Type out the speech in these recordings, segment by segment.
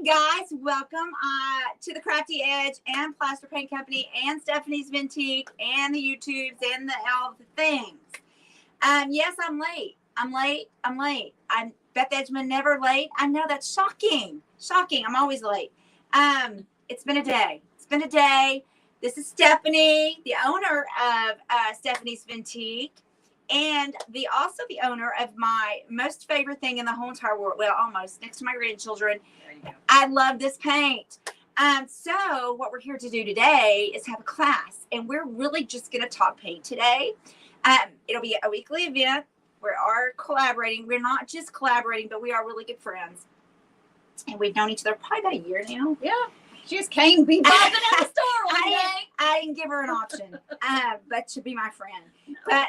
guys, welcome to the Crafty Edge and Plaster Paint Company and Stephanie's Vintique and the YouTubes and all the things. Yes, I'm late. I'm Beth Edgman, never late. I know that's shocking. I'm always late. It's been a day. This is Stephanie, the owner of Stephanie's Vintique, and also the owner of my most favorite thing in the whole entire world. Well, almost, next to my grandchildren. There you go. I love this paint. So what we're here to do today is have a class, and we're really just going to talk paint today. It'll be a weekly event. We are collaborating. We're not just collaborating, but we are really good friends. And we've known each other probably about a year now. Yeah. She just came be bobbing in the store one day. I didn't give her an option, but to be my friend. But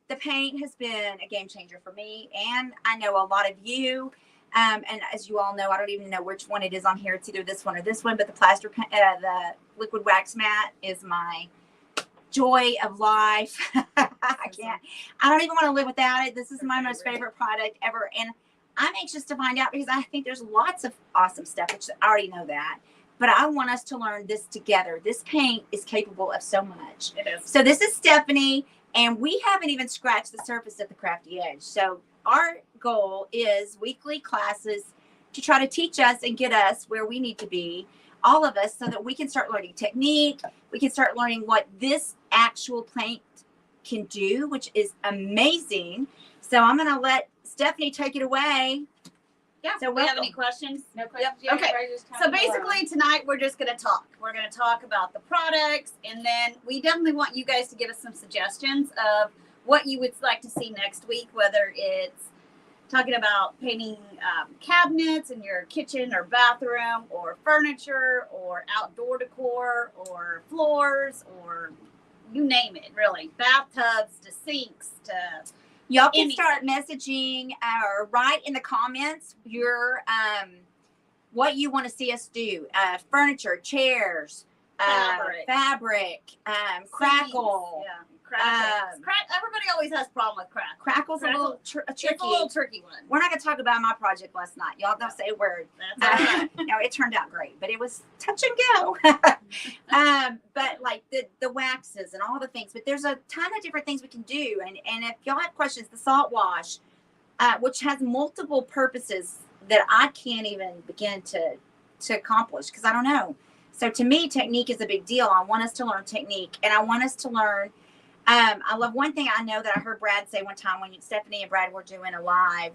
the paint has been a game changer for me, and I know a lot of you. And as you all know, I don't even know which one it is on here. It's either this one or this one. But the liquid wax mat is my joy of life. I don't even want to live without it. This is my most favorite product ever, and I'm anxious to find out because I think there's lots of awesome stuff, which I already know that. But I want us to learn this together. This paint is capable of so much. It is. So this is Stephanie, and we haven't even scratched the surface at the Crafty Edge. So our goal is weekly classes to try to teach us and get us where we need to be, all of us, so that we can start learning technique. We can start learning what this actual paint can do, which is amazing. So I'm going to let Stephanie take it away. Yeah. So we have any questions? No questions. Yep. Okay. So basically, basically tonight we're just going to talk. We're going to talk about the products, and then we definitely want you guys to give us some suggestions of what you would like to see next week, whether it's talking about painting cabinets in your kitchen or bathroom, or furniture, or outdoor decor, or floors, or you name it, really. Bathtubs to sinks to... Y'all can start messaging or write in the comments your what you want to see us do. Furniture, chairs, fabric, crackle. Yeah, crackles. Everybody always has a problem with crackle. Crackle's a little tricky. It's a little tricky one. We're not going to talk about my project last night. Y'all don't say a word. That's all right. No, it turned out great, but it was touch and go. But like the waxes and all the things, but there's a ton of different things we can do. And if y'all have questions, the salt wash, which has multiple purposes that I can't even begin to accomplish because I don't know. So to me, technique is a big deal. I want us to learn technique, and I want us to learn. I love one thing I know that I heard Brad say one time when Stephanie and Brad were doing a live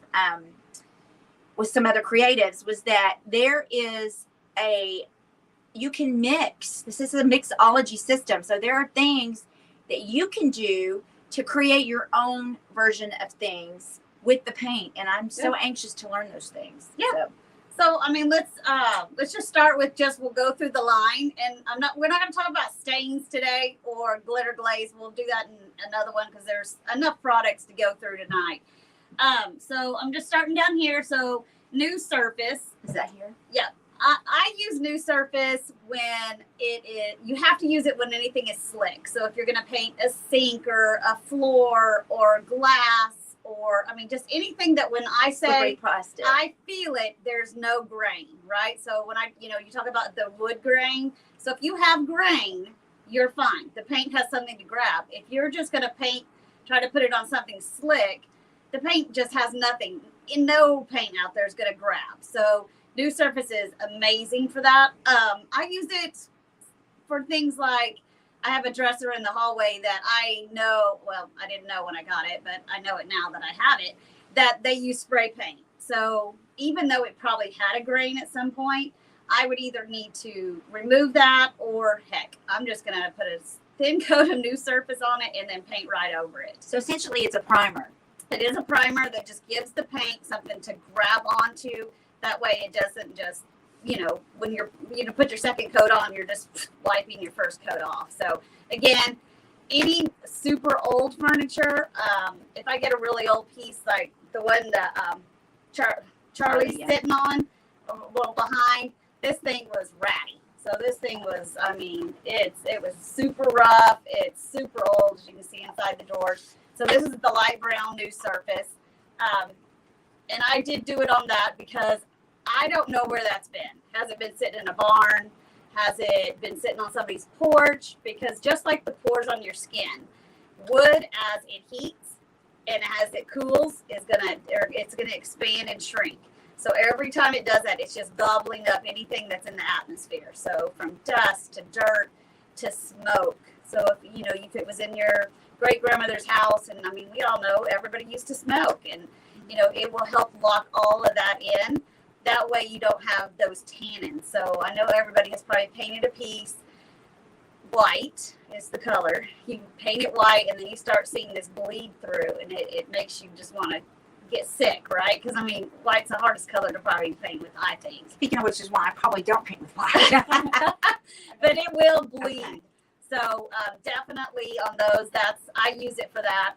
with some other creatives, was that there is you can mix. This is a mixology system. So there are things that you can do to create your own version of things with the paint. And I'm so anxious to learn those things. Yeah. So I mean, let's just start with we'll go through the line, and we're not going to talk about stains today or glitter glaze. We'll do that in another one because there's enough products to go through tonight. So I'm just starting down here. So new surface. Is that here? Yeah. I use new surface when you have to use it when anything is slick. So if you're going to paint a sink or a floor or glass, or I mean, just anything that when I say I feel it, there's no grain, right? So when you talk about the wood grain. So if you have grain, you're fine. The paint has something to grab. If you're just going to try to put it on something slick, the paint just has nothing. No paint out there is going to grab. So new surface is amazing for that. I use it for things like, I have a dresser in the hallway that I know, well, I didn't know when I got it, but I know it now that I have it, that they use spray paint. So even though it probably had a grain at some point, I would either need to remove that or heck, I'm just going to put a thin coat of new surface on it and then paint right over it. So essentially it's a primer. It is a primer that just gives the paint something to grab onto. That way it doesn't just, when you put your second coat on, you're just wiping your first coat off. So again, any super old furniture, if I get a really old piece like the one that Charlie's sitting on, a little behind, this thing was ratty. So this thing was, it was super rough. It's super old, as you can see inside the doors. So this is the light brown new surface. And I did do it on that because I don't know where that's been. Has it been sitting in a barn? Has it been sitting on somebody's porch? Because just like the pores on your skin, wood as it heats and as it cools it's gonna expand and shrink. So every time it does that, it's just gobbling up anything that's in the atmosphere. So from dust to dirt to smoke. So if it was in your great grandmother's house, and I mean we all know everybody used to smoke, and it will help lock all of that in. That way you don't have those tannins. So I know everybody has probably painted a piece white is the color. You paint it white and then you start seeing this bleed through, and it makes you just want to get sick, right? Because I mean, white's the hardest color to probably paint with, I think. Speaking of which is why I probably don't paint with white. But it will bleed. Okay. So definitely on those, I use it for that.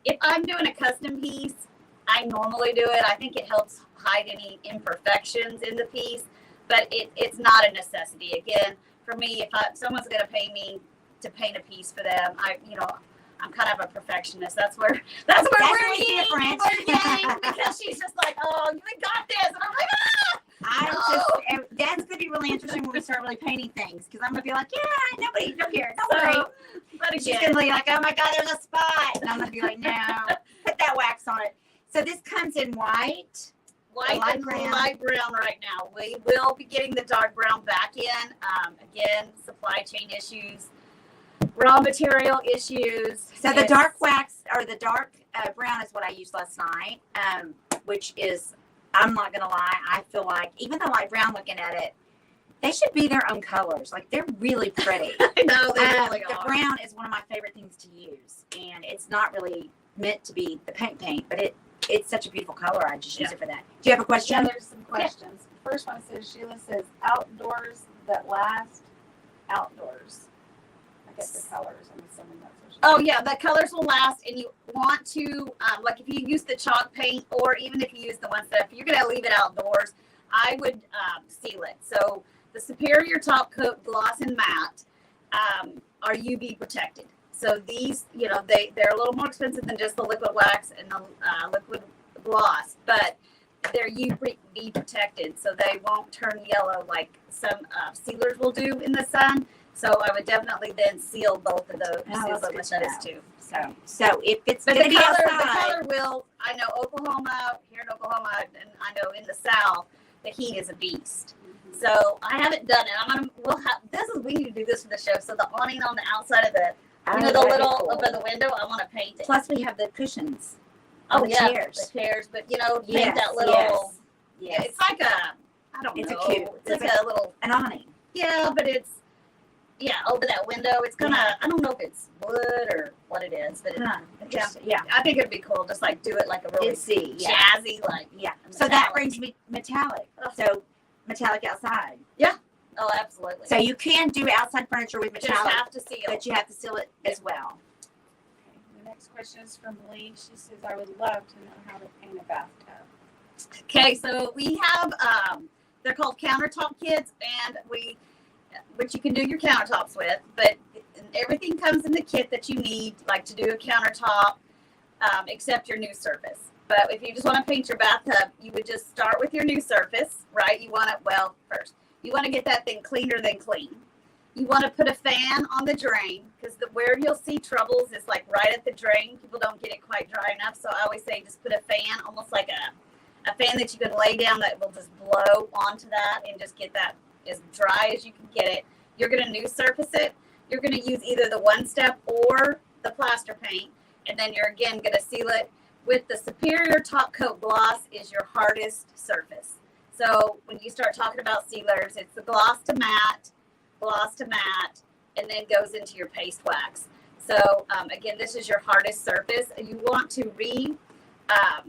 If I'm doing a custom piece, I normally do it. I think it helps hide any imperfections in the piece, but it's not a necessity. Again, for me, if someone's going to pay me to paint a piece for them, I'm kind of a perfectionist. That's where we're different. Because she's just like, oh, you got this, and I'm like, that's going to be really interesting when we start really painting things, because I'm going to be like, yeah, nobody don't care. Don't worry. But She's going to be like, oh my God, there's a spot. And I'm going to be like, no, put that wax on it. So this comes in white. Light brown right now. We will be getting the dark brown back in. Again, supply chain issues, raw material issues. So the dark wax, or the dark brown, is what I used last night, which is, I'm not going to lie, I feel like, even the light brown, looking at it, they should be their own colors. Like, they're really pretty. I know, they really the are. brown is one of my favorite things to use, and it's not really meant to be the paint, but it's such a beautiful color. I just use it for that. Do you have a question? Yeah, there's some questions. First one says, Sheila says, outdoors that last, outdoors. I guess the colors, I'm assuming that's what she Oh yeah, the colors will last, and you want to, like if you use the chalk paint, or even if you use the ones that, if you're gonna leave it outdoors, I would seal it. So the Superior Top Coat Gloss and Matte are UV protected. So these, they're a little more expensive than just the liquid wax and the liquid gloss, but they're UV protected, so they won't turn yellow like some sealers will do in the sun. So I would definitely then seal both of those. Seal them with those too. So if it's But going to be the outside, color will. I know here in Oklahoma, and I know in the South, the heat is a beast. So I haven't done it. We need to do this for the show. So the awning on the outside of the, the little cool. over the window, I want to paint it. Plus we have the cushions. Oh the yeah, chairs. the chairs. But paint Yes, that little. Yes. It's like I don't know. It's like a little. An awning. Yeah, but it's. Yeah, over that window. It's gonna. I don't know if it's wood or what it is, but Yeah. I think it'd be cool. Just like do it like a really jazzy, like So that brings me metallic. So metallic outside. Oh, absolutely. So you can do outside furniture with just metallic, have to seal. but you have to seal it as well. Okay, the next question is from Lee. She says, I would love to know how to paint a bathtub. Okay, so we have they're called countertop kits, and which you can do your countertops with, but everything comes in the kit that you need, like to do a countertop, except your new surface. But if you just want to paint your bathtub, you would just start with your new surface, right? You want it, first, you want to get that thing cleaner than clean. You want to put a fan on the drain, because where you'll see troubles is like right at the drain. People don't get it quite dry enough. So I always say just put a fan, almost like a fan that you can lay down that will just blow onto that and just get that as dry as you can get it. You're going to new surface it. You're going to use either the one step or the plaster paint. And then you're again going to seal it with the Superior Top Coat Gloss is your hardest surface. So when you start talking about sealers, it's the gloss to matte, and then goes into your paste wax. So again, this is your hardest surface. You want to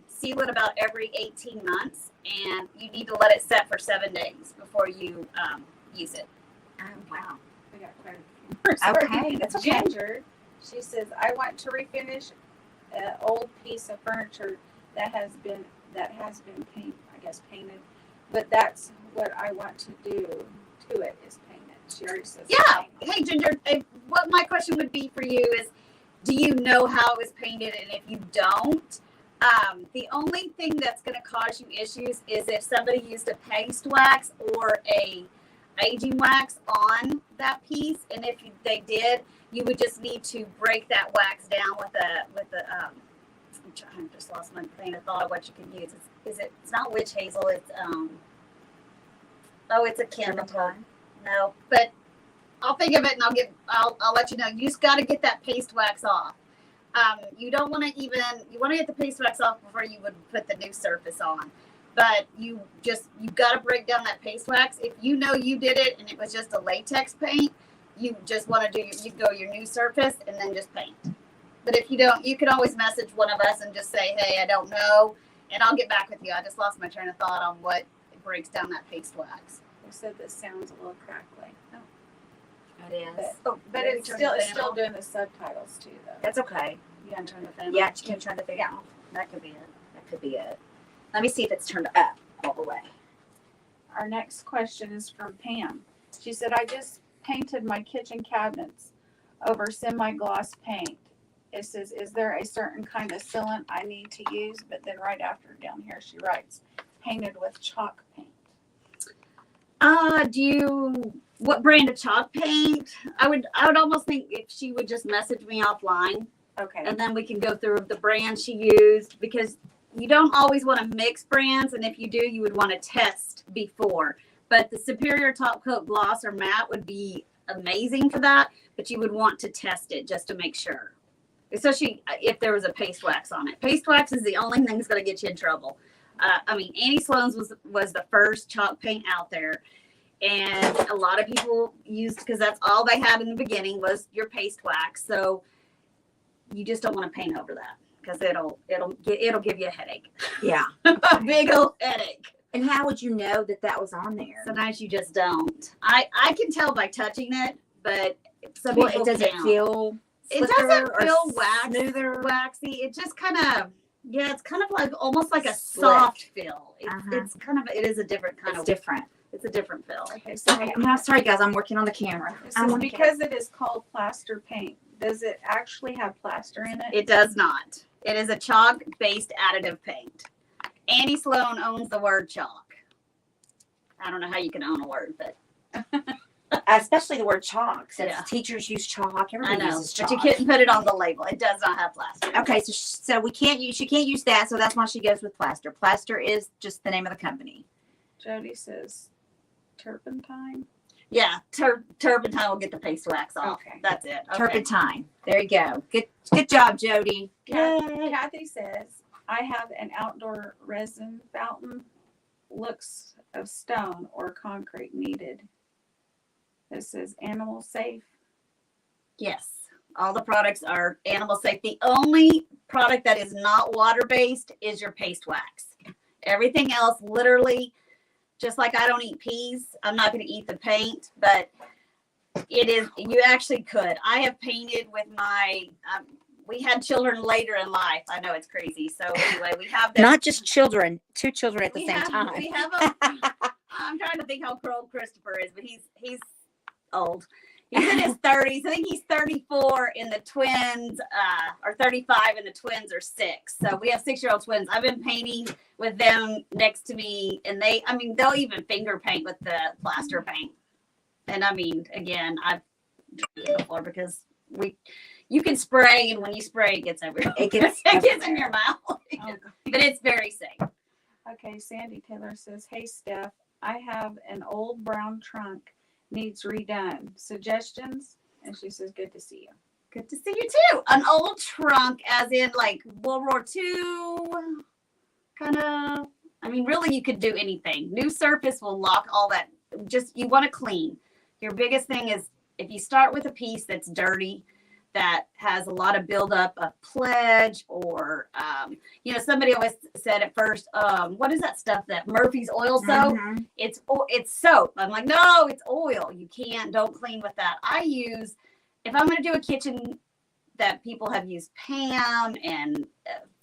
seal it about every 18 months, and you need to let it set for 7 days before you use it. Oh, wow. We got quite a few. Okay, that's okay. Ginger, she says, I want to refinish an old piece of furniture that has been painted, but that's what I want to do to it is paint it. She already says. Yeah. Hey, Ginger, what my question would be for you is, do you know how it was painted? And if you don't, The only thing that's going to cause you issues is if somebody used a paste wax or a aging wax on that piece, and if they did, you would just need to break that wax down with a I just lost my train of thought of what you can use. It's not witch hazel, it's it's a chemical. No, but I'll think of it and I'll let you know. You just got to get that paste wax off. You don't want to you want to get the paste wax off before you would put the new surface on. But you got to break down that paste wax. If you know you did it and it was just a latex paint, you just want to you go your new surface and then just paint. But if you don't, you can always message one of us and just say, hey, I don't know, and I'll get back with you. I just lost my train of thought on what breaks down that paste wax. They said this sounds a little crackly. It is. But it's still doing the subtitles too, though. That's okay. You can turn the fan Yeah, off. you can turn the thing off. That could be it. That could be it. Let me see if it's turned up all the way. Our next question is from Pam. She said, I just painted my kitchen cabinets over semi-gloss paint. It says, is there a certain kind of sealant I need to use? But then right after down here, she writes, painted with chalk paint. What brand of chalk paint? I would almost think if she would just message me offline, Okay. and then we can go through the brand she used, because you don't always want to mix brands, and if you do, you would want to test before. But the Superior Top Coat Gloss or Matte would be amazing for that, but you would want to test it just to make sure. Especially if there was a paste wax on it. Paste wax is the only thing that's going to get you in trouble. Annie Sloan's was the first chalk paint out there. And a lot of people used, because that's all they had in the beginning was your paste wax. So you just don't want to paint over that, because it'll give you a headache. Yeah. A big old headache. And how would you know that was on there? Sometimes you just don't. I can tell by touching it, but some Well, people does it can't. feel It slicker doesn't or feel smoother? waxy. It just kind of, it's kind of like almost like a Slick. soft feel. Uh-huh. It is a different kind It's of, different. it's a different feel. Okay, so Okay, I'm sorry, guys. I'm working on the camera. this I'm is on the because it is called plaster paint. Does it actually have plaster in it? It does not. It is a chalk-based additive paint. Annie Sloan owns the word chalk. I don't know how you can own a word, but Especially the word chalk. Since Yeah. teachers use chalk, I everybody know. uses But chalk. you couldn't put it on the label. It does not have plaster. Okay, so we can't use. She can't use that, so that's why she goes with Plaster. Plaster is just the name of the company. Jody says turpentine. Yeah, turpentine will get the paste wax off. Okay. That's it. Okay. Turpentine. There you go. Good job, Jody. Kathy says, I have an outdoor resin fountain. Looks of stone or concrete needed. This says animal safe. Yes. All the products are animal safe. The only product that is not water-based is your paste wax. Everything else, literally, just like I don't eat peas, I'm not going to eat the paint, but you actually could. I have painted with my, we had children later in life. I know it's crazy. So anyway, we have this. Not just children, two children at the same time. We have I'm trying to think how old Christopher is, but he's old. He's in his 30s. I think he's 34 and the twins are 35 and the twins are 6. So we have 6-year-old twins. I've been painting with them next to me, and they'll even finger paint with the plaster paint. And again, I've done it before because you can spray, and when you spray, it gets everywhere. It gets in your mouth. Oh, But it's very safe. okay, Sandy Taylor says, hey, Steph, I have an old brown trunk. Needs redone. Suggestions? And she says, good to see you. Good to see you too. An old trunk, as in like World War II, kind of. Really, you could do anything. New surface will lock all that. Just, you want to clean. Your biggest thing is if you start with a piece that's dirty, that has a lot of buildup of pledge, or somebody always said at first, what is that stuff that Murphy's oil soap? Mhm. It's soap. I'm like, no, it's oil. Don't clean with that. If I'm going to do a kitchen that people have used Pam and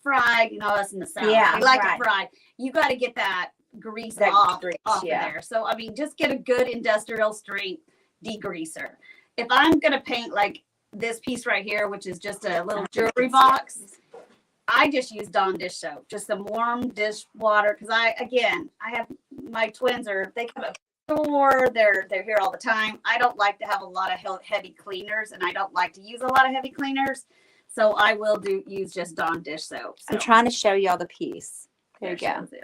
fried, us in the South, Yeah, we like right. it fried. You got to get that grease That off grease, of yeah. there. So, just get a good industrial strength degreaser. If I'm going to paint like this piece right here, which is just a little jewelry box, I just use Dawn dish soap, just some warm dish water. Cause I have my twins they come up to the store. They're here all the time. I don't like to have a lot of heavy cleaners, and I don't like to use a lot of heavy cleaners. So I will use just Dawn dish soap. So. I'm trying to show y'all the piece. There you go. Shows you.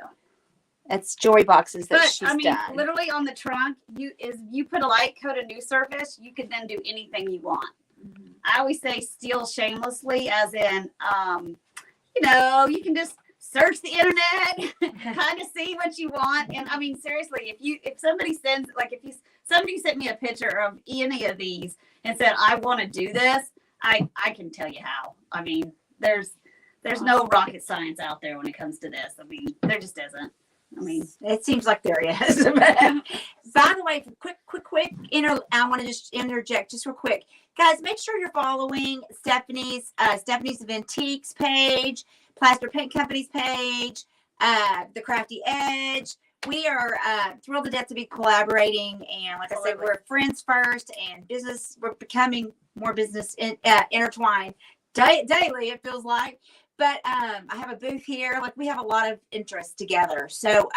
It's joy boxes that But she's I mean, done. literally on the trunk, you put a light coat of new surface, you can then do anything you want. Mm-hmm. I always say steal shamelessly, as in, you can just search the internet, kind of see what you want. And I mean, seriously, if somebody sends, like if somebody sent me a picture of any of these and said, I want to do this, I can tell you how. I mean, there's no rocket science out there when it comes to this. I mean, there just isn't. I mean, it seems like there is. By the way, quick, I want to just interject just real quick. Guys, make sure you're following Stephanie's Antiques page, Plaster Paint Company's page, the Crafty Edge. We are thrilled to death to be collaborating. And like I said, we're friends first, and we're becoming more business intertwined daily, it feels like. But I have a booth here. Like, we have a lot of interest together. So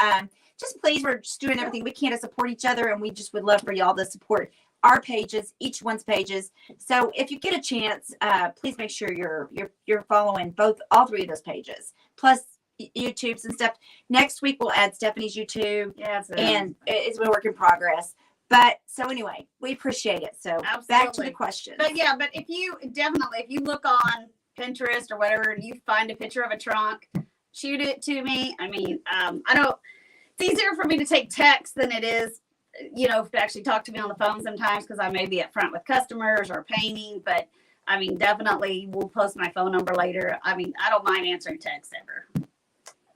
just please, we're just doing everything we can to support each other. And we just would love for y'all to support our pages, each one's pages. So if you get a chance, please make sure you're following all three of those pages, plus YouTube's and stuff. Next week, we'll add Stephanie's YouTube. Yes, and it's been a work in progress. But so anyway, we appreciate it. So Absolutely. Back to the question. But if you look on Pinterest or whatever, and you find a picture of a trunk, shoot it to me. I mean, it's easier for me to take text than it is, to actually talk to me on the phone sometimes, because I may be up front with customers or painting. But I mean, definitely we'll post my phone number later. I mean, I don't mind answering texts ever.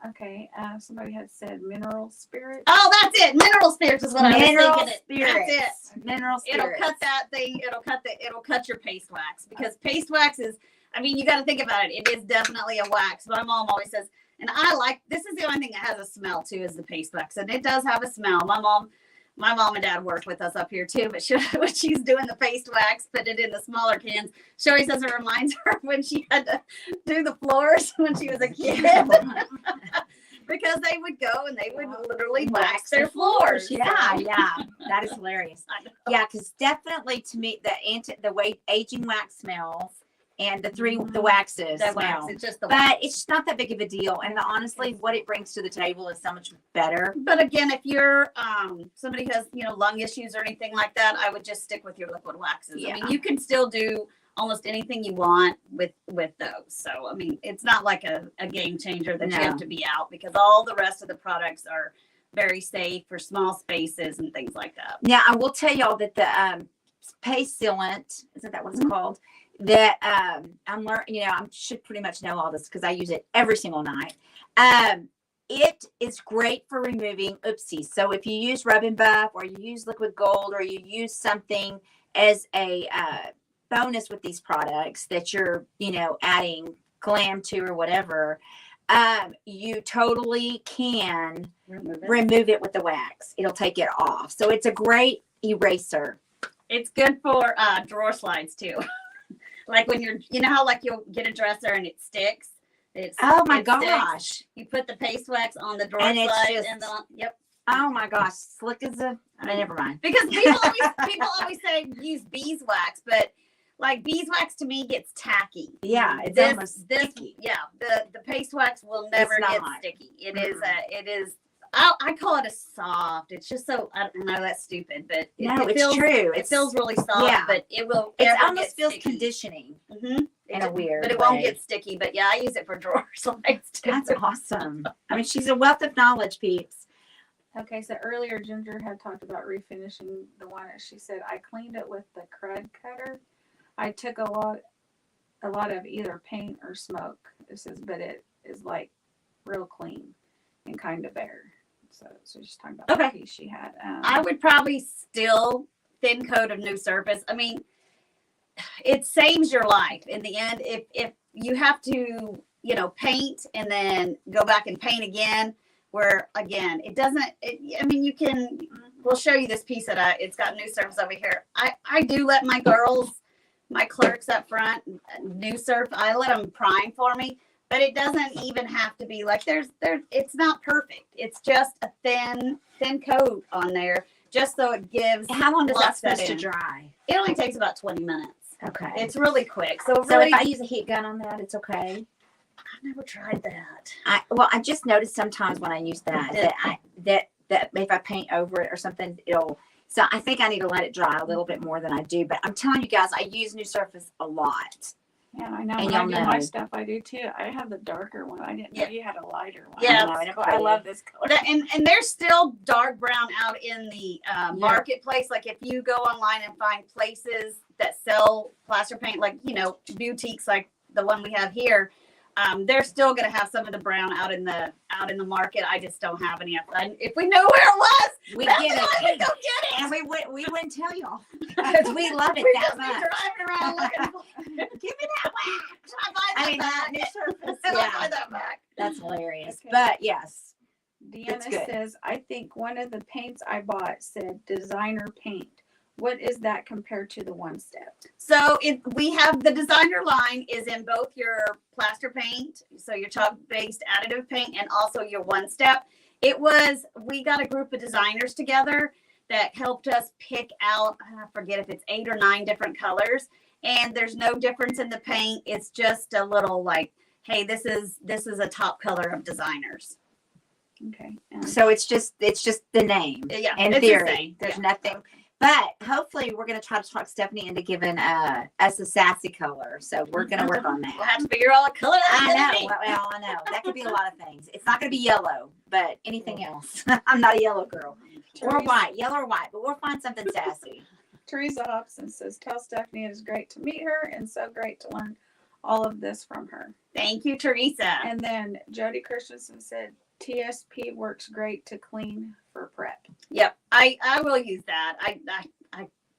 Okay, somebody had said mineral spirits. Oh, that's it. Mineral spirits is what I was thinking. Spirits. That's it. Mineral spirits. It'll cut that thing. It'll cut your paste wax, because paste wax is, I mean, you got to think about it. It is definitely a wax. My mom always says, and this is the only thing that has a smell too, is the paste wax. And it does have a smell. My mom and dad worked with us up here too, but when she's doing the paste wax, put it in the smaller cans. She always says it reminds her when she had to do the floors when she was a kid. Because they would go and they would literally wax their floors. Yeah. That is hilarious. Yeah, because definitely to me, the way aging wax smells, and the waxes smell. It's just but it's not that big of a deal. And honestly, what it brings to the table is so much better. But again, if you're somebody who has lung issues or anything like that, I would just stick with your liquid waxes. Yeah. I mean, you can still do almost anything you want with those. So I mean, it's not like a game changer that you have to be out, because all the rest of the products are very safe for small spaces and things like that. Now, I will tell y'all that the paste sealant, isn't that what it's called? That I'm learning, I should pretty much know all this because I use it every single night. It is great for removing oopsies. So if you use Rub and Buff, or you use liquid gold, or you use something as a bonus with these products that you're, adding glam to or whatever, you totally can remove it with the wax. It'll take it off. So it's a great eraser. It's good for drawer slides too. Like when you're, how like you'll get a dresser and it sticks. Oh my it gosh! Sticks. You put the paste wax on the drawer and slide, yep. Oh my gosh, slick as never mind. Because people always say use beeswax, but like beeswax to me gets tacky. Yeah, it's almost sticky. Yeah, the paste wax will never get sticky. It is. I call it a soft. It's just so, I don't know, that's stupid, but it's true. It feels really soft, but it will. It almost feels conditioning in a weird but it way. won't get sticky. But yeah, I use it for drawer slides too. That's awesome. I mean, she's a wealth of knowledge, peeps. Okay, so earlier Ginger had talked about refinishing the one, and she said, I cleaned it with the crud cutter. I took a lot of either paint or smoke. It says, but it is like real clean and kind of bare. So she's talking about the piece she had. I would probably still thin coat of new surface. I mean, it saves your life in the end. If you have to, paint and then go back and paint again, where again, it doesn't, we'll show you this piece that it's got new surface over here. I do let my girls, my clerks up front, new surface, I let them prime for me. But it doesn't even have to be like it's not perfect. It's just a thin coat on there, just so it gives. How long does that locks supposed to in. dry? It only takes about 20 minutes. Okay. It's really quick. So So really, if I use a heat gun on that, it's okay. I've never tried that. I just noticed sometimes when I use that if I paint over it or something, it'll. So I think I need to let it dry a little bit more than I do. But I'm telling you guys, I use New Surface a lot. Yeah, I know. And When I you'll do my know. stuff, I do too. I have the darker one. I didn't know you had a lighter one. Yeah. I know, and it's I pretty. love this color. And there's still dark brown out in the marketplace. Like if you go online and find places that sell plaster paint, like boutiques like the one we have here, they're still going to have some of the brown out in the market. I just don't have any. If we knew where it was, We that's get why it. we go get it. And we wouldn't tell y'all because we love it We that just be much. driving around looking for. Give me that wax. I buy that back. New Surface. I Yeah, buy that back. that's hilarious. Okay. But yes, Deanna good. says, I think one of the paints I bought said designer paint. What is that compared to the one step? So we have the designer line is in both your plaster paint, so your chalk-based additive paint, and also your one-step. We got a group of designers together that helped us pick out, I forget if it's 8 or 9 different colors, and there's no difference in the paint. It's just a little like, hey, this is a top color of designers. Okay. so it's just the name. Yeah, In it's the theory, same. there's Yeah. nothing. But hopefully, we're going to try to talk Stephanie into giving us a sassy color. So we're going to work on We'll that. have to figure out what color that's I gonna know. be. Well, I know. That could be a lot of things. It's not going to be yellow, but anything else. I'm not a yellow girl. Or Teresa, white. Yellow or white. But we'll find something sassy. Teresa Hobson says, tell Stephanie it is great to meet her and so great to learn all of this from her. Thank you, Teresa. And then Jody Christensen said, TSP works great to clean for prep. Yep, I will use that. I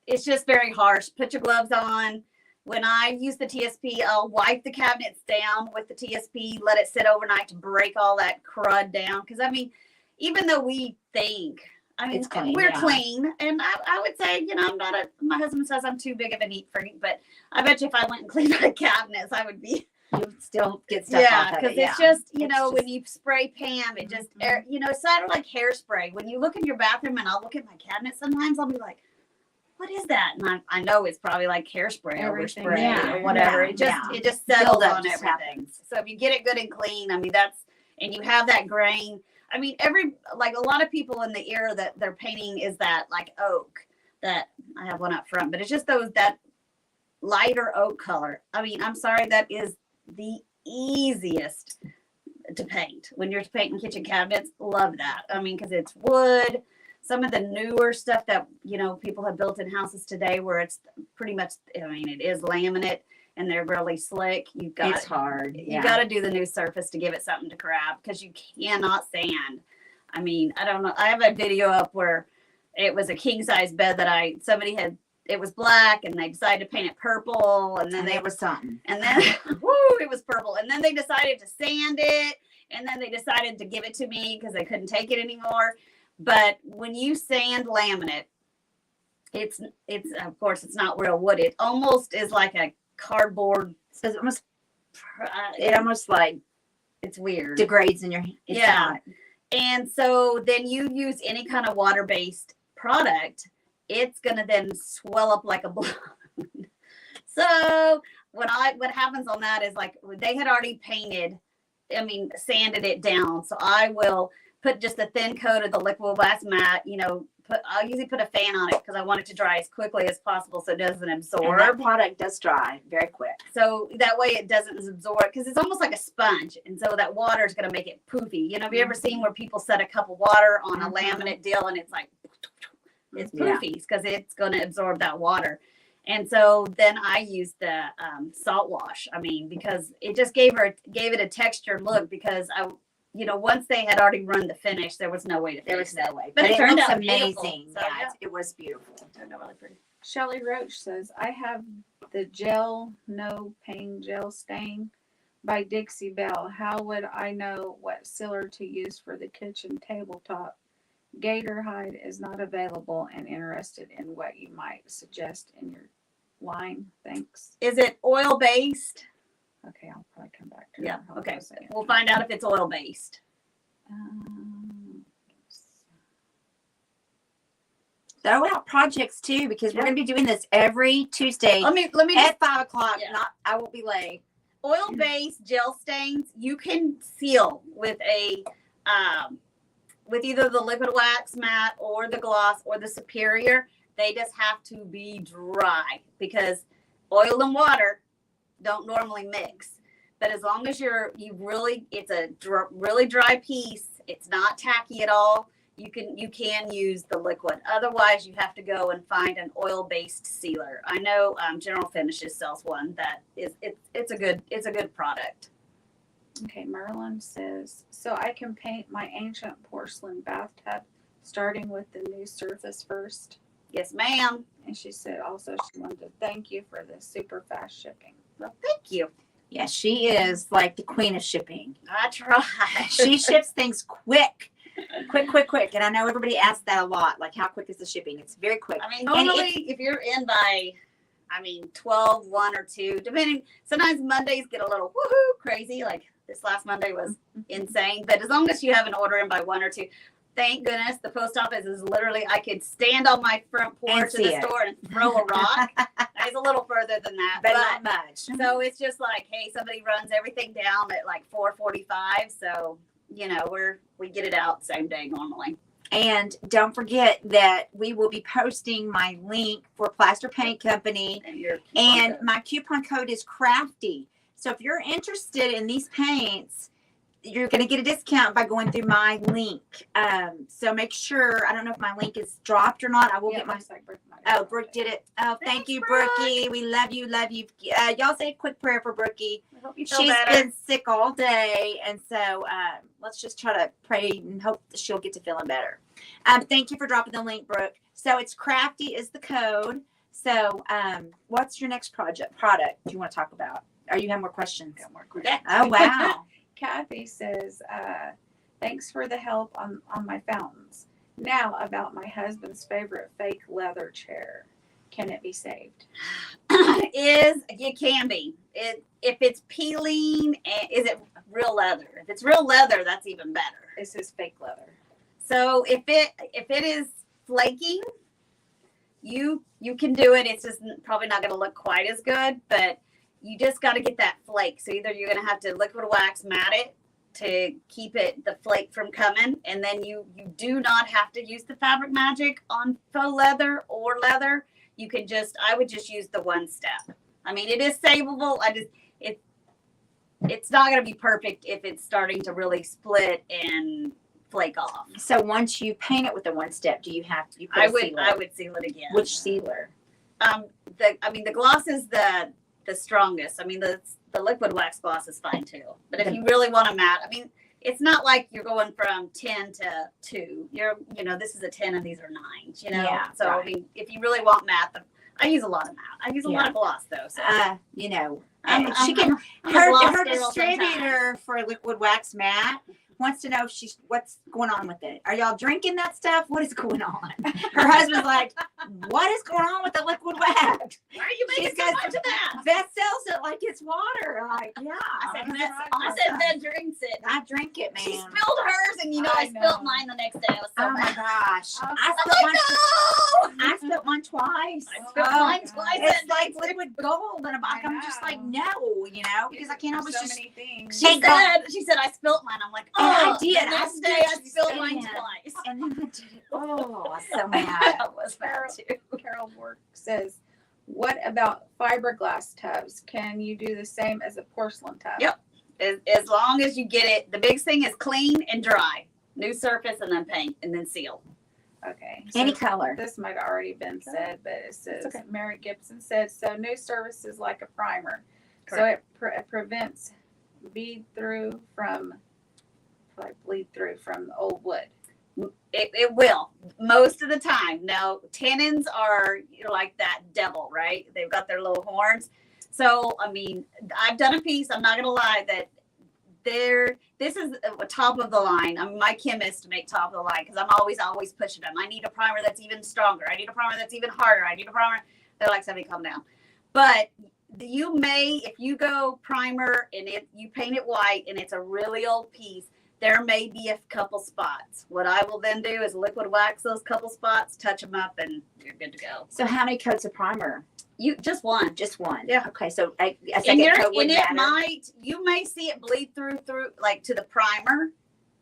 it's just very harsh. Put your gloves on. When I use the TSP, I'll wipe the cabinets down with the TSP, let it sit overnight to break all that crud down. Because I mean, even though we think, It's clean, we're yeah. clean, and I would say, I'm not my husband says I'm too big of a neat freak, but I bet you if I went and cleaned my cabinets, I would be. You still get stuff Yeah, off of because it. it's just, It's when just- you spray Pam, it just, it's sort of like hairspray. When you look in your bathroom and I'll look at my cabinet, sometimes I'll be like, what is that? And I know it's probably like hairspray, Everything, overspray, yeah, or whatever. yeah, It just settles Buildup on just everything. happens. So if you get it good and clean, and you have that grain. A lot of people in the era that they're painting is that like oak that I have one up front, but it's just that lighter oak color. I'm sorry, that is the easiest to paint when you're painting kitchen cabinets. Love that. Because it's wood. Some of the newer stuff that people have built in houses today, where it's pretty much, it is laminate and they're really slick. It's hard. You got to do the new surface to give it something to grab, because you cannot sand. I don't know. I have a video up where it was a king size bed that it was black and they decided to paint it purple, and then there was something. and then it was purple, and then they decided to sand it, and then they decided to give it to me because they couldn't take it anymore. But when you sand laminate, it's of course it's not real wood. It almost is like a cardboard. So it almost like It's weird. degrades in your hand. It's Yeah. not. And so then you use any kind of water-based product, it's going to then swell up like a balloon. So what happens on that is, like, they had already sanded it down. So I will put just a thin coat of the liquid glass mat, I'll usually put a fan on it because I want it to dry as quickly as possible so it doesn't And absorb. that product does dry very quick. So that way it doesn't absorb, because it's almost like a sponge. And so that water is going to make it poofy. Have you ever seen where people set a cup of water on a laminate deal and it's like, it's Yeah. poofies because it's going to absorb that water. And so then I used the salt wash. Because it just gave it a textured look, because once they had already run the finish, there was no way to fix There was it. no way. But it it turned looks out amazing. beautiful. So, Yeah, yeah. it was beautiful. Turned out really pretty. Shelly Roach says, I have the gel no pain gel stain by Dixie Belle. How would I know what sealer to use for the kitchen tabletop? Gator hide is not available, and interested in what you might suggest in your line. Thanks. Is it oil based? Okay, I'll probably come back to Yeah. that. Hold on Okay. a second. We'll find out if it's oil based. Throw out projects too, because we're Yeah. going to be doing this every Tuesday Let me just, at 5:00. Yeah. I won't be late. oil-based gel stains you can seal with a with either the liquid wax matte or the gloss or the superior. They just have to be dry because oil and water don't normally mix. But as long as it's a really dry piece, it's not tacky at all, you can use the liquid. Otherwise, you have to go and find an oil-based sealer. I know General Finishes sells one that it's a good product. Okay, Merlin says, so I can paint my ancient porcelain bathtub starting with the new surface first. Yes, ma'am. And she said also she wanted to thank you for the super fast shipping. Well, thank you. Yeah, she is like the queen of shipping. I try. She ships things quick. Quick. And I know everybody asks that a lot. Like, how quick is the shipping? It's very quick. I mean, normally if you're in by 12, 1 or 2, depending, sometimes Mondays get a little woohoo crazy. Like this last Monday was insane. But as long as you have an order in by 1 or 2, thank goodness the post office is literally, I could stand on my front porch in the store and throw a rock. It's a little further than that. But not much. So it's just like, hey, somebody runs everything down at like 4:45. So, we get it out same day normally. And don't forget that we will be posting my link for Plaster Paint Company. And my coupon code is Crafty. So if you're interested in these paints, you're going to get a discount by going through my link. So make sure, I don't know if my link is dropped or not. I will get my. Like Brooke did it. Oh, thank Thanks, you, Brooke. Brookie. We love you. Y'all say a quick prayer for Brookie. I hope you feel She's better. been sick all day. And so let's just try to pray and hope that she'll get to feeling better. Thank you for dropping the link, Brooke. So it's Crafty is the code. So what's your next product you want to talk about? Or you have more questions? Got more questions. Oh, wow. Kathy says, thanks for the help on my fountains. Now about my husband's favorite fake leather chair. Can it be saved? It can be. If it's peeling, is it real leather? If it's real leather, that's even better. This is fake leather. So if it is flaking, you can do it. It's just probably not going to look quite as good, but you just got to get that flake. So either you're going to have to liquid wax matte it to keep the flake from coming, and then you do not have to use the Fabric Magic on faux leather or leather. You can I would just use the one step. I mean, it is savable. It's not going to be perfect if it's starting to really split and flake off. So once you paint it with the one step, do you have to? I would seal it again. Which sealer? The gloss is the strongest. I mean, the liquid wax gloss is fine too. But if you really want a matte, I mean, it's not like you're going from 10 to 2. This is a 10 and these are 9s. Yeah, so right. I mean, if you really want matte, I use a lot of matte. I use a lot of gloss though. So she can. I'm a gloss Her girl distributor for liquid wax matte wants to know what's going on with it. Are y'all drinking that stuff? What is going on? Her husband's like, what is going on with the liquid wax? Why are you making so much of that? Beth sells it like it's water. I'm like, yeah. I said Beth drinks it. I drink it, man. She spilled hers, and I spilled mine the next day. I was so Oh my mad. gosh. No! I spilled mine twice. I spilled mine twice. It's like liquid gold, and I'm just like, no, because I can't always so just. many things. She said I spilled mine. I'm like, And I oh, did. The next day I spilled mine Yeah. twice. And then I did it. Oh, I was so mad. I was mad too. Carol Bork says, what about fiberglass tubs? Can you do the same as a porcelain tub? Yep. As long as you get it, the biggest thing is clean and dry. New surface and then paint and then seal. Okay. Any color. This might have already been said, but it says, okay. Mary Gibson says, so new surface is like a primer. Correct. So it prevents bleed through from old wood. It will most of the time. Now tannins are like that devil, right? They've got their little horns. So I mean, I've done a piece. I'm not gonna lie that this is a top of the line. I'm my chemist to make top of the line because I'm always pushing them. I need a primer that's even stronger. I need a primer that's even harder. I need a primer. They're like, somebody calm down. But you may, if you go primer and you paint it white and it's a really old piece, there may be a couple spots. What I will then do is liquid wax those couple spots, touch them up, and you're good to go. So how many coats of primer? You just one. Just one. Yeah. Okay. So a And, second coat wouldn't matter. you may see it bleed through like to the primer,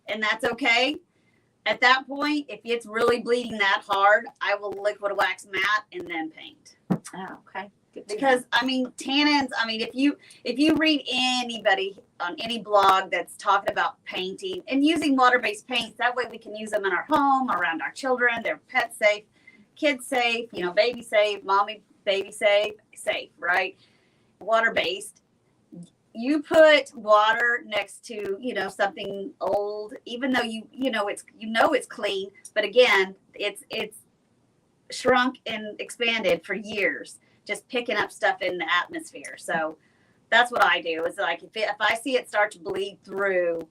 and that's okay. At that point, if it's really bleeding that hard, I will liquid wax matte and then paint. Oh, okay. Good to Because I mean, tannins. I mean, if you read anybody on any blog that's talking about painting and using water-based paints, that way we can use them in our home, around our children. They're pet safe, kids safe, baby safe, mommy, baby safe, right? Water-based. You put water next to something old, even though it's clean, but again, it's shrunk and expanded for years, just picking up stuff in the atmosphere. So that's what I do. Is like if I see it start to bleed through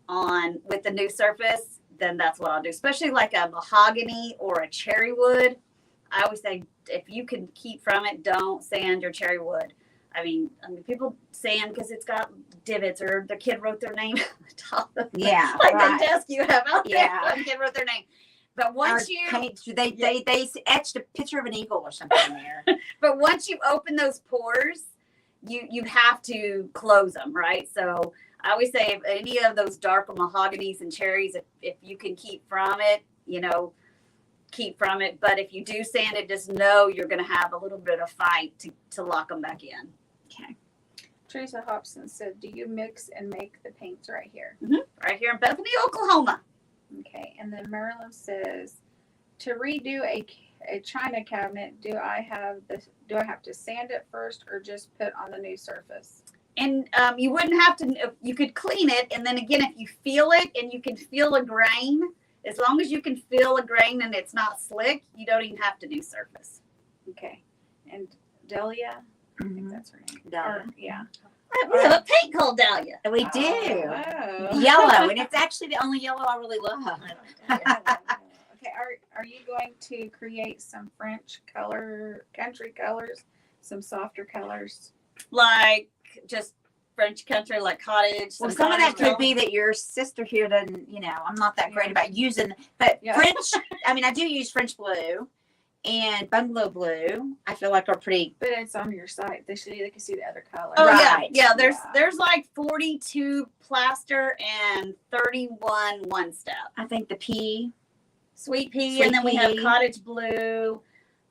with the new surface, then that's what I'll do. Especially like a mahogany or a cherry wood. I always say if you can keep from it, don't sand your cherry wood. I mean, people sand because it's got divots or the kid wrote their name on the top of it. Yeah, like right. the desk you have out there. Yeah. The kid wrote their name. But once they etched a picture of an eagle or something in there. But once you open those pores, you have to close them, right? So I always say if any of those dark mahoganies and cherries, if you can keep from it, keep from it. But if you do sand it, just know you're going to have a little bit of fight to lock them back in. Okay. Teresa Hobson said, do you mix and make the paints right here? Mm-hmm. Right here in Bethany, Oklahoma. Okay. And then Marilyn says, to redo a china cabinet, do I have to sand it first or just put on the new surface? And you wouldn't have to, you could clean it. And then again, if you feel it and you can feel a grain, as long as you can feel a grain and it's not slick, you don't even have to do surface. Okay. And Delia, I think that's her name. Dahlia. Yeah. We have a paint called Dahlia. We do. Oh. Yellow, and it's actually the only yellow I really love. Okay, are you going to create some French country colors, some softer colors? Like just French country, like cottage. Well, some of that could be that your sister here doesn't, I'm not that great about using, but French, I mean, I do use French blue and bungalow blue. I feel like are pretty. But it's on your site. They can see the other color. Oh, right. Yeah. There's like 42 plaster and 31 one step. I think the pea. Sweet pea, Sweet and then we have pea. cottage blue.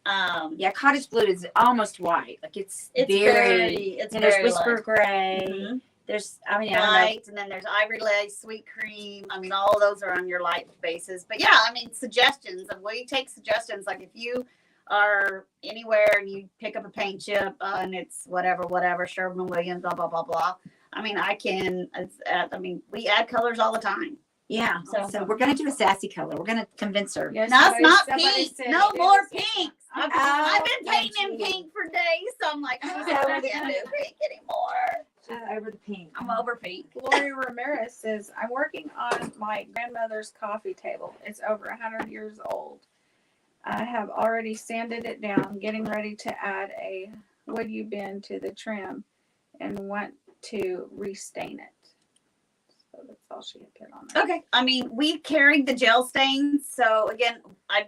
Yeah, cottage blue is almost white. Like it's very there's whisper light. gray. Mhm. There's, I mean, I don't know. Light, and then there's ivory lace, sweet cream. I mean, all of those are on your light bases. But yeah, I mean, suggestions. And we take suggestions. Like if you are anywhere and you pick up a paint chip and it's whatever, Sherwin-Williams, blah, blah, blah, blah. I mean, we add colors all the time. Yeah. So we're gonna do a sassy color. We're gonna convince her. Yes, No, it's not somebody pink. said No it more is. pinks. Oh, I've been painting in Angie. pink for days, so I'm like, I can't do pink anymore. She's over the pink. I'm over pink. Lori Ramirez says, I'm working on my grandmother's coffee table. It's over 100 years old. I have already sanded it down, getting ready to add a wood bin to the trim and want to restain it. So that's all she had put on there. Okay. I mean, we carried the gel stains. So again, I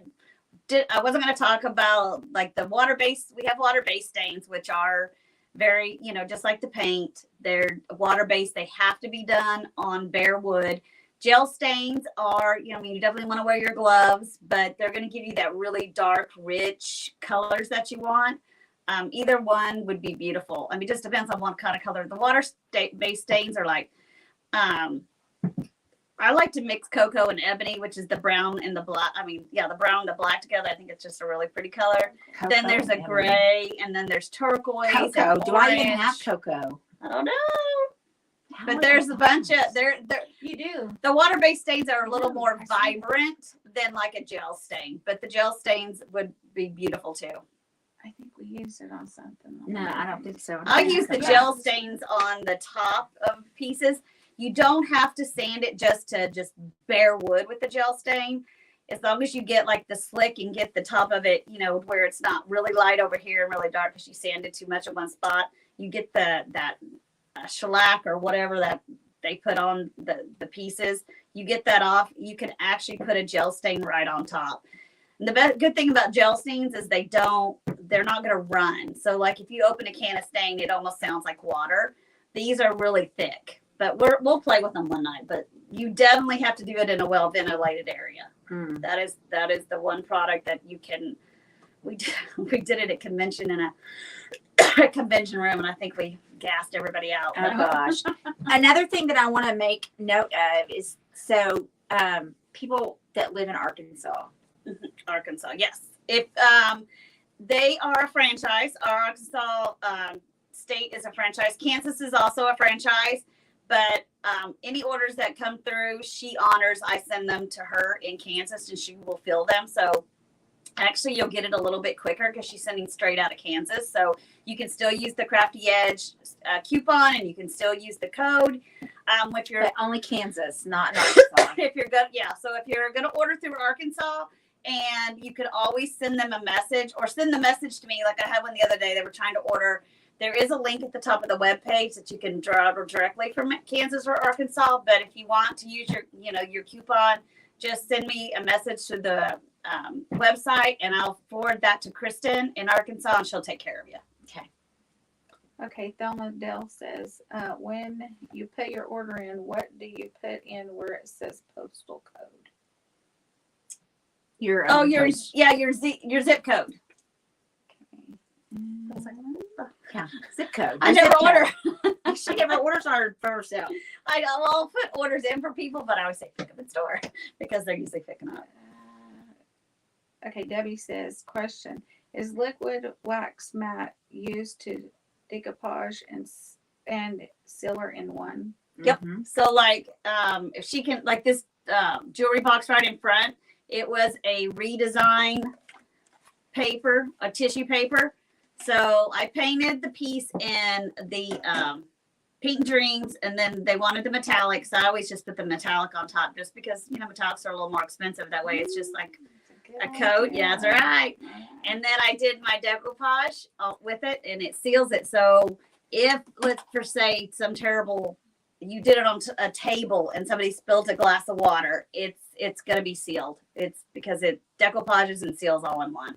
wasn't going to talk about like the water-based. We have water-based stains, which are very, just like the paint. They're water-based. They have to be done on bare wood. Gel stains are, you definitely want to wear your gloves, but they're going to give you that really dark, rich colors that you want. Either one would be beautiful. I mean, it just depends on what kind of color. The water-based stains are like, I like to mix cocoa and ebony, which is the brown and the black. I mean, the brown and the black together. I think it's just a really pretty color. Cocoa then there's a and gray, and then there's turquoise. cocoa. And Do I even orange. have cocoa? I don't know. How But would there's I a bunch have of they're You do. the water-based stains are a little more I see. vibrant than like a gel stain, but the gel stains would be beautiful too. I think we used it on something. No, I don't think so. I'll use the Yeah. gel stains on the top of pieces. You don't have to sand it just bare wood with the gel stain. As long as you get like the slick and get the top of it, where it's not really light over here and really dark because you sanded too much in one spot, you get that shellac or whatever that they put on the pieces. You get that off. You can actually put a gel stain right on top. And the good thing about gel stains is they're not going to run. So like if you open a can of stain, it almost sounds like water. These are really thick, but we'll play with them one night. But you definitely have to do it in a well ventilated area. That is the one product that you can. We did it at convention in a convention room, and I think we gassed everybody out. Oh gosh. Another thing that I want to make note of is people that live in Arkansas. Arkansas, yes. If they are a franchise, our Arkansas state is a franchise. Kansas is also a franchise, but any orders that come through, she honors. I send them to her in Kansas, and she will fill them. So actually, you'll get it a little bit quicker because she's sending straight out of Kansas. So you can still use the Crafty Edge coupon, and you can still use the code. If you're But only Kansas, not in Arkansas. if you're gonna so if you're gonna order through Arkansas, and you could always send them a message or send the message to me. Like I had one the other day, they were trying to order. There is a link at the top of the webpage that you can order directly from Kansas or Arkansas. But if you want to use your coupon, just send me a message to the website, and I'll forward that to Kristen in Arkansas, and she'll take care of you. Okay. Okay, Thelma Dell says, when you put your order in, what do you put in where it says postal code? Your zip code. yeah, zip code. I Your never zip code. order. She never orders our for herself. I'll put orders in for people, but I always say pick up in store because they're usually picking up. Okay, Debbie says, question, is liquid wax mat used to decoupage and sealer in one? Yep. Mhm. So like if she can, like this jewelry box right in front, it was a redesign paper, a tissue paper. So I painted the piece in the pink dreams, and then they wanted the metallic. So I always just put the metallic on top just because, metallics are a little more expensive. That way it's just like a coat. Yeah, that's right. And then I did my decoupage with it, and it seals it. So if, let's for say, some terrible, you did it on a table and somebody spilled a glass of water, it's going to be sealed. It's because it decoupages and seals all in one.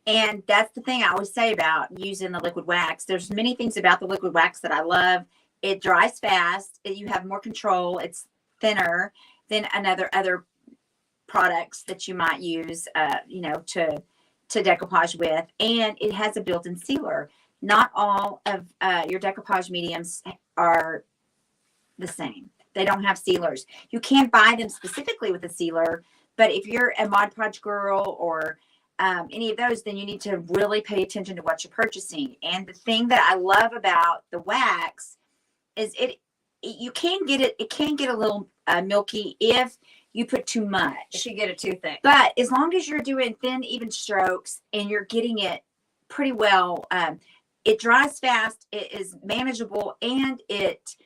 And that's the thing I always say about using the liquid wax. There's many things about the liquid wax that I love. It dries fast. You have more control. It's thinner than other products that you might use, to decoupage with. And it has a built-in sealer. Not all of your decoupage mediums are the same. They don't have sealers. You can buy them specifically with a sealer, but if you're a Mod Podge girl or any of those, then you need to really pay attention to what you're purchasing. And the thing that I love about the wax is it can get a little milky if you put too much. If you get it too thick. But as long as you're doing thin, even strokes and you're getting it pretty well, it dries fast, it is manageable, and it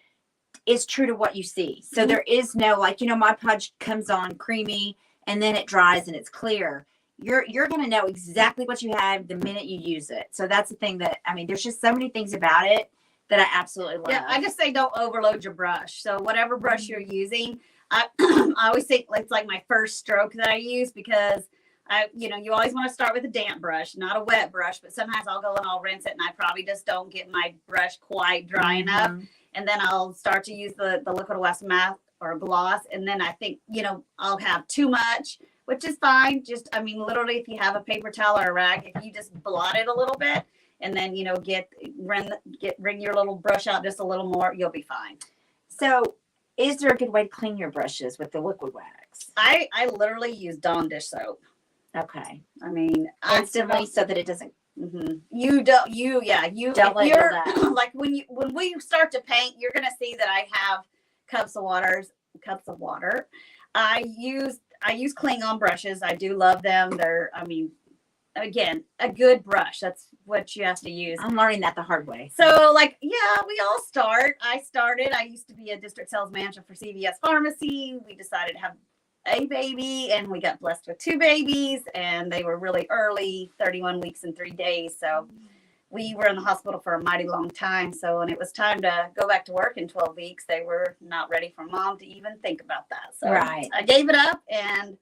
is true to what you see. So there is no, Mod Podge comes on creamy and then it dries and it's clear. You're going to know exactly what you have the minute you use it. So that's the thing there's just so many things about it that I absolutely love. Yeah, I just say don't overload your brush. So whatever brush you're using, I always think it's like my first stroke that I use, because you always want to start with a damp brush, not a wet brush, but sometimes I'll go and I'll rinse it and I probably just don't get my brush quite dry enough. And then I'll start to use the liquid wax matte or gloss. And then I think, I'll have too much, which is fine. Just, literally if you have a paper towel or a rag, if you just blot it a little bit and then, bring your little brush out just a little more, you'll be fine. So is there a good way to clean your brushes with the liquid wax? I literally use Dawn dish soap. Okay. Instantly so that it doesn't. Mm-hmm. You don't let that. Like when we start to paint, you're gonna see that I have cups of water. I use Klingon brushes. I do love them. They're again, a good brush. That's what you have to use. I'm learning that the hard way. So we all start. I used to be a district sales manager for CVS Pharmacy. We decided to have a baby and we got blessed with 2 babies, and they were really early, 31 weeks and 3 days. So we were in the hospital for a mighty long time. So when it was time to go back to work in 12 weeks, they were not ready for mom to even think about that. So Right. I gave it up, and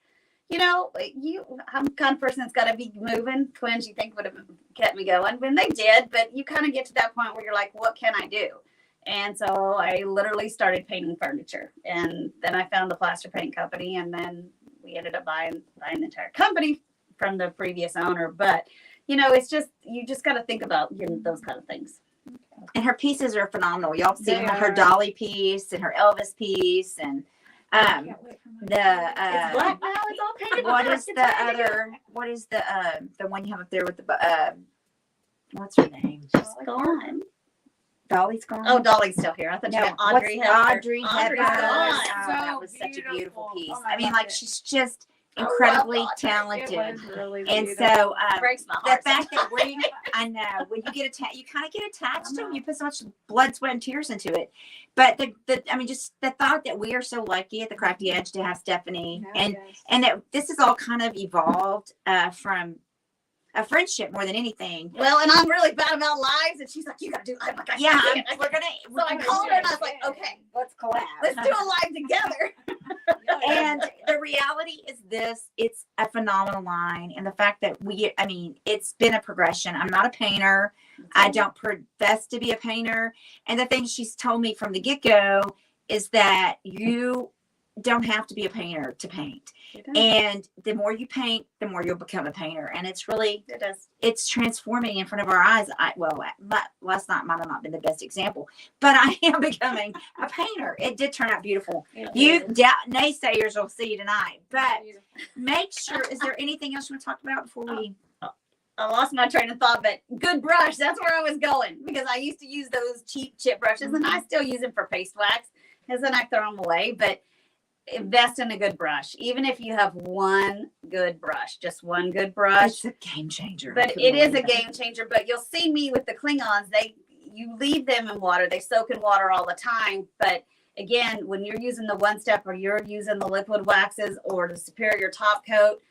I'm the kind of person that's got to be moving. Twins, you think would have kept me going, when they did, but you kind of get to that point where you're like, what can I do? And so I literally started painting furniture, and then I found the Plaster paint company, and then we ended up buying the entire company from the previous owner. But it's just, you just got to think about those kind of things. And her pieces are phenomenal. Y'all see They her are. Dolly piece and her Elvis piece, and I can't wait for my It's black the now. It's all painted what black. is It's the ready to go. other? What is the one you have up there with the what's her name? She's gone. Dolly's gone. Oh, Dolly's still here. I thought you no, meant Audrey what's Hepburn. Audrey Audrey's Hepburn. gone. Oh, So that was such a beautiful beautiful. piece. Oh, I I mean, loved like it. she's just I love incredibly Audrey. talented. It was really And beautiful. so Breaks my the heart. fact that I know when you get attached, you kind of get attached to them. You put so much blood, sweat, and tears into it. But just the thought that we are so lucky at the Crafty Edge to have Stephanie, Yeah, and that this has all kind of evolved from a friendship more than anything. Well, and I'm really bad about lives, and she's like, "You gotta do." I'm like, I Yeah, can't. we're gonna. So I called her, and I was like, "Okay, let's collab. let's do a live together." And the reality is this, it's a phenomenal line. And the fact that it's been a progression. I'm not a painter. I don't profess to be a painter. And the thing she's told me from the get-go is that you don't have to be a painter to paint. And the more you paint, the more you'll become a painter. And it's really, It is. it's transforming in front of our eyes. Last night might have not been the best example, but I am becoming a painter. It did turn out beautiful. You naysayers will see tonight, but make sure, is there anything else you want to talk about before we? I lost my train of thought, but good brush. That's where I was going, because I used to use those cheap chip brushes, and I still use them for paste wax, because then I throw them away. But invest in a good brush. Even if you have one good brush, just one good brush. It's a game changer. But it is a game changer. But you'll see me with the Klingons, you leave them in water. They soak in water all the time. But again, when you're using the one step, or you're using the liquid waxes or the superior top coat,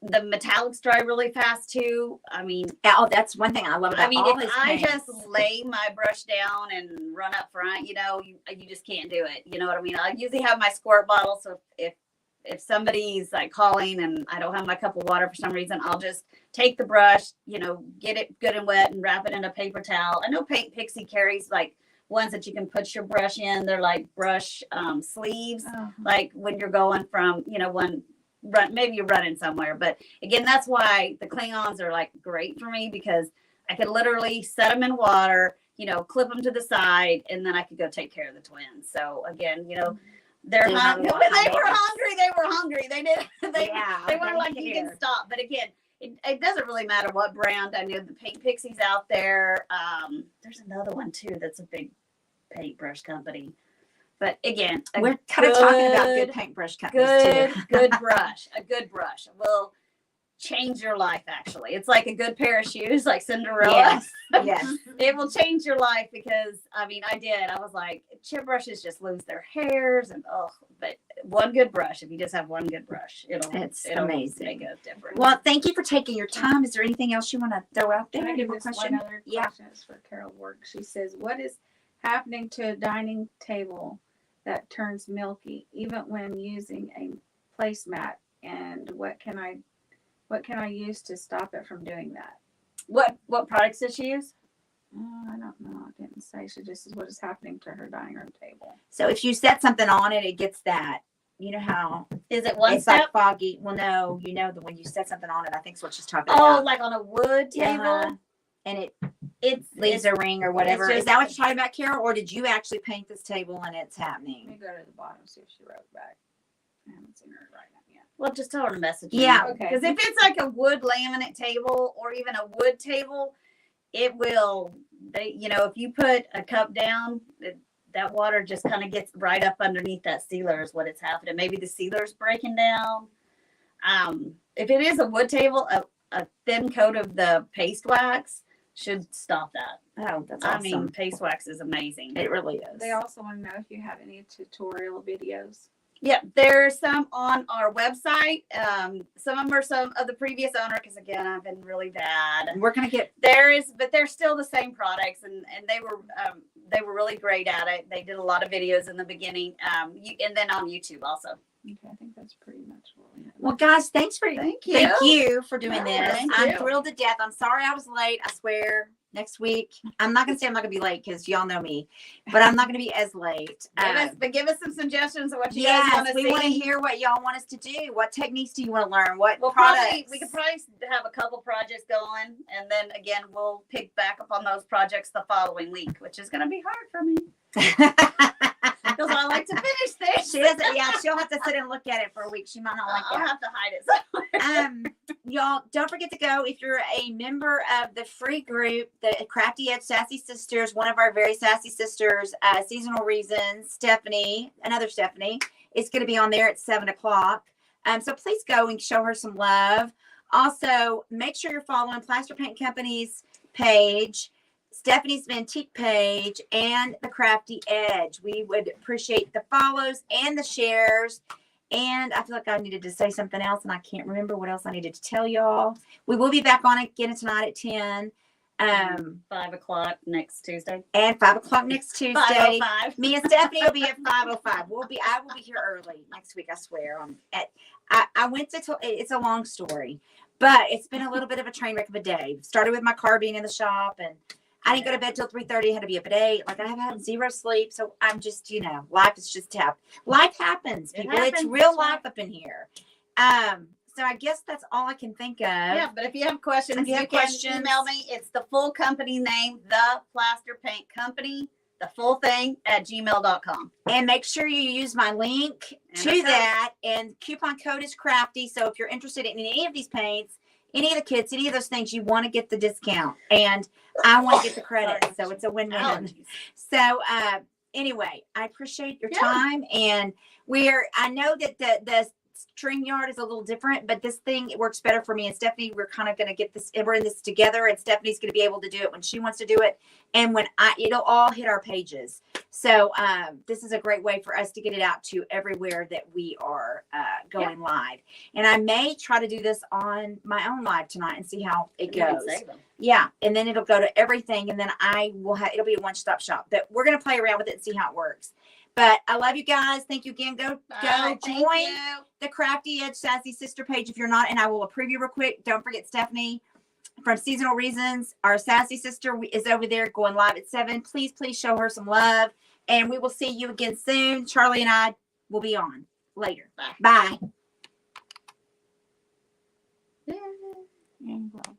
the metallics dry really fast too. I mean, that's one thing I love about all if his I paints. just lay my brush down and run up front, you just can't do it. You know what I mean? I usually have my squirt bottle, so if somebody's like calling and I don't have my cup of water for some reason, I'll just take the brush, get it good and wet and wrap it in a paper towel. I know Paint Pixie carries like ones that you can put your brush in. They're like brush sleeves, like when you're going from, maybe you're running somewhere. But again, that's why the Klingons are like great for me, because I could literally set them in water, clip them to the side, and then I could go take care of the twins. So again, they're hungry. When they were hungry. They did. They weren't like, you can stop. But again, it doesn't really matter what brand. I know the Paint Pixies out there. There's another one too that's a big paintbrush company. But again, we're kind of talking about good paintbrush companies too. good brush. A good brush will change your life. Actually, it's like a good pair of shoes, like Cinderella. Yes. It will change your life, because I was like, chip brushes just lose their hairs, and but one good brush. If you just have one good brush, it'll amazing. make a difference. Well, thank you for taking your time. Is there anything else you want to throw out there? Can I Any give more this question? one other question? It's for Carol Work. She says, what is happening to a dining table that turns milky, even when using a placemat? And what can I use to stop it from doing that? What products does she use? I don't know. I didn't say. She just says what is happening to her dining room table. So if you set something on it, it gets that. You know how Is it one it's step? like foggy. Well, no, when you set something on it, I think it's what she's talking Oh, about. like on a wood table? And it It's leaves a ring or whatever. just- Is that what you're talking about, Carol? Or did you actually paint this table and it's Let me happening? go to the bottom, see if she wrote back. I haven't seen her write that yet. Well, just tell her to message me. Yeah. Okay. Because if it's like a wood laminate table or even a wood table, it will, if you put a cup down, that water just kind of gets right up underneath that sealer is what it's happening. Maybe the sealer's breaking down. If it is a wood table, a thin coat of the paste wax should stop that. Oh, that's awesome. I mean, paste wax is amazing. It really is. They also want to know if you have any tutorial videos. Yeah, there's some on our website. Some of them are some of the previous owner, because again, I've been really bad. And we're gonna get But they're still the same products, and they were really great at it. They did a lot of videos in the beginning, and then on YouTube also. Okay, I think that's pretty much what we have. well, guys. Thank you for doing Oh, this. thank I'm you. thrilled to death. I'm sorry I was late. I swear. Next week, I'm not gonna say I'm not gonna be late because y'all know me, but I'm not gonna be as late. Give us some suggestions of what you guys want Yes, to we see. want to hear what y'all want us to do. What techniques do you want to learn? What We products? could probably have a couple projects going, and then again, we'll pick back up on those projects the following week, which is going to be hard for me because I like to finish things. She doesn't. Yeah, she'll have to sit and look at it for a week. She might not like I'll that. have to hide it somewhere. Y'all don't forget to go if you're a member of the free group, the Crafty Edge Sassy Sisters. One of our very sassy sisters, Seasonal Reasons, Stephanie, another Stephanie, is going to be on there at 7:00. So please go and show her some love. Also, make sure you're following Plaster Paint Company's page, Stephanie's Antique page, and the Crafty Edge. We would appreciate the follows and the shares. And I feel like I needed to say something else, and I can't remember what else I needed to tell y'all. We will be back on again tonight at 10. 5:00 next Tuesday. And 5:00 next Tuesday. 5:05. Me and Stephanie will be at 5:05. I will be here early next week. I swear. I went to. It's a long story, but it's been a little bit of a train wreck of a day. Started with my car being in the shop, and I didn't go to bed till 3:30. I had to be up at 8. Like I have had zero sleep, so I'm just, life is just tough. Life happens, people. It's real life up in here. So I guess that's all I can think of. Yeah, but if you have questions, you can email me. It's the full company name, The Plaster Paint Company, the full thing at gmail.com. And make sure you use my link to that. And coupon code is Crafty. So if you're interested in any of these paints, any of the kits, any of those things, you want to get the discount. And I want to get the credit. So it's a win-win. So anyway, I appreciate your time. And I know that the StreamYard is a little different, but this thing, it works better for me and Stephanie. We're kind of going to get this, we're in this together, and Stephanie's going to be able to do it when she wants to do it. And when it'll all hit our pages. So this is a great way for us to get it out to everywhere that we are going live. And I may try to do this on my own live tonight and see how it goes. Yeah. And then it'll go to everything. And then it'll be a one-stop shop, but we're going to play around with it and see how it works. But I love you guys. Thank you again. Go join the Crafty Edge Sassy Sister page if you're not. And I will approve you real quick. Don't forget Stephanie from Seasonal Reasons. Our Sassy Sister is over there going live at 7. Please show her some love. And we will see you again soon. Charlie and I will be on later. Bye. Yeah, well.